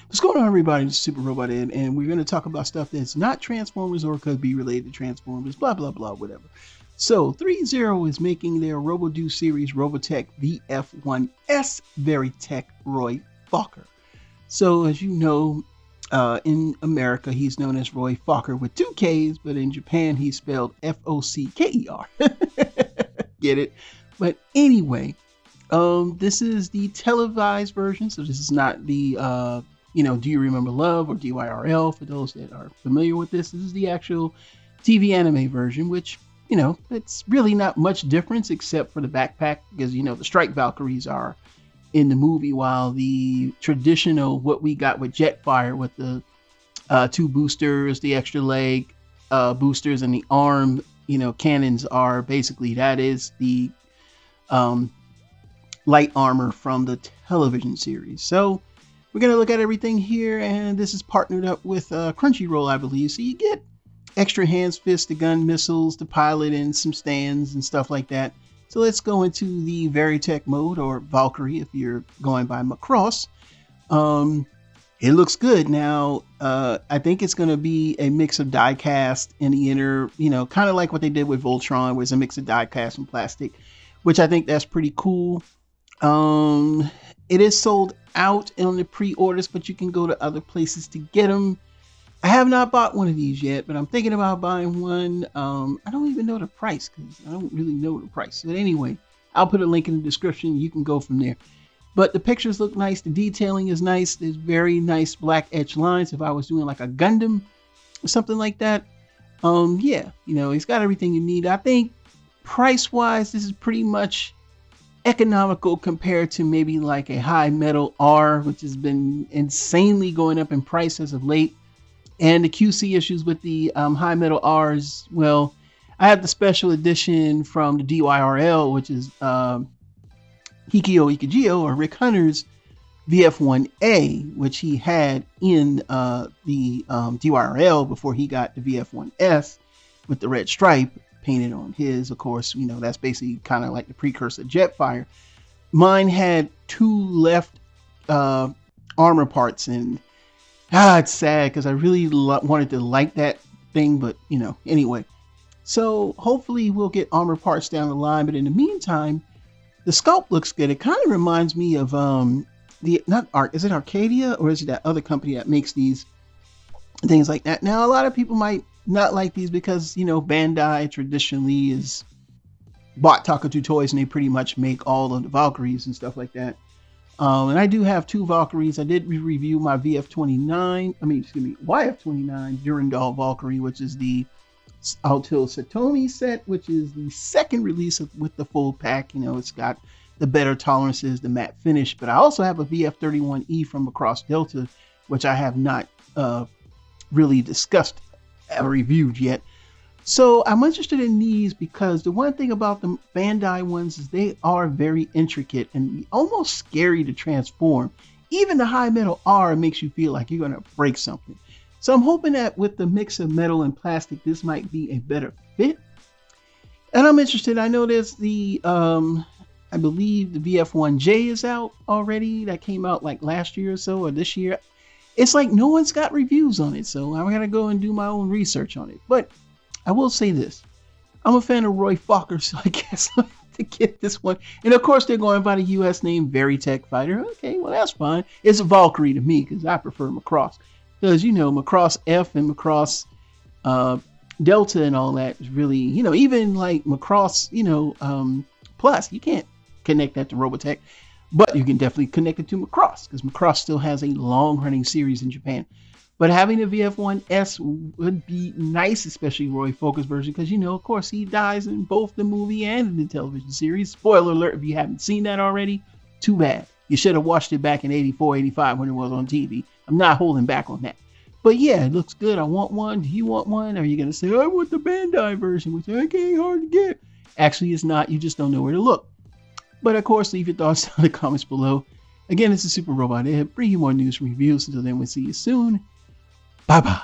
What's going on, everybody? This is Super Robot Ed, and we're going to talk about stuff that's not Transformers or could be related to Transformers, blah, blah, blah, whatever. So, 3.0 is making their ROBO-DOU series Robotech VF1S Veritech Roy Fokker. So, as you know, in America, he's known as Roy Fokker with 2 Ks, but in Japan, he's spelled F-O-C-K-E-R. Get it? But anyway, this is the televised version, so this is not the Do You Remember Love or DYRL for those that are familiar with this. This is the actual TV anime version, which, it's really not much difference except for the backpack because, the strike Valkyries are in the movie, while the traditional, what we got with Jetfire with the 2 boosters, the extra leg boosters, and the arm, cannons are basically, that is the light armor from the television series. So we're going to look at everything here, and this is partnered up with Crunchyroll, I believe. So you get extra hands, fists, the gun, missiles, the pilot, and some stands and stuff like that. So let's go into the Veritech mode, or Valkyrie if you're going by Macross. It looks good. Now, I think it's going to be a mix of die cast in the inner, kind of like what they did with Voltron, where it's a mix of die cast and plastic, which I think that's pretty cool. It is sold out on the pre-orders, but you can go to other places to get them. I have not bought one of these yet, but I'm thinking about buying one. I don't even know the price because I don't really know the price. But anyway, I'll put a link in the description. You can go from there. But the pictures look nice. The detailing is nice. There's very nice black edge lines. If I was doing like a Gundam or something like that, yeah, it's got everything you need. I think price-wise, this is pretty much economical compared to maybe like a High Metal R, which has been insanely going up in price as of late. And the QC issues with the High Metal R's, well, I have the special edition from the DYRL, which is Hikio Ikijio, or Rick Hunter's VF1A, which he had in the DYRL before he got the VF1S with the red stripe painted on his. Of course, that's basically kind of like the precursor Jetfire. Mine had 2 left armor parts, and it's sad because I really wanted to like that thing, but anyway. So hopefully we'll get armor parts down the line, but in the meantime, the sculpt looks good. It kind of reminds me of is it Arcadia, or is it that other company that makes these things like that? Now, a lot of people might not like these because, Bandai traditionally is bought Takatu Toys, and they pretty much make all of the Valkyries and stuff like that. And I do have 2 Valkyries. I did review my YF29 Durandal Valkyrie, which is the Altil Satomi set, which is the second release with the full pack. It's got the better tolerances, the matte finish. But I also have a VF31E from Macross Delta, which I have not really discussed or reviewed yet. So I'm interested in these because the one thing about the Bandai ones is they are very intricate and almost scary to transform. Even the High Metal R makes you feel like you're going to break something. So I'm hoping that with the mix of metal and plastic, this might be a better fit. And I'm interested. I know there's the, I believe the VF1J is out already. That came out like last year or so, or this year. It's like no one's got reviews on it. So I'm going to go and do my own research on it. But I will say this. I'm a fan of Roy Fokker, so I guess I have to get this one. And of course, they're going by the US name Veritech Fighter. Okay, well, that's fine. It's a Valkyrie to me because I prefer Macross. Because, Macross F and Macross Delta and all that is really, even like Macross, Plus, you can't connect that to Robotech. But you can definitely connect it to Macross because Macross still has a long-running series in Japan. But having a VF1S would be nice, especially Roy Fokker's version, because, of course, he dies in both the movie and in the television series. Spoiler alert, if you haven't seen that already, too bad. You should have watched it back in 84, 85 when it was on TV. I'm not holding back on that. But yeah, it looks good. I want one. Do you want one? Or are you going to say, I want the Bandai version, which okay, hard to get? Actually, it's not. You just don't know where to look. But of course, leave your thoughts down in the comments below. Again, this is Super Robot Ed, bringing you more news and reviews. Until then, we'll see you soon. Bye-bye.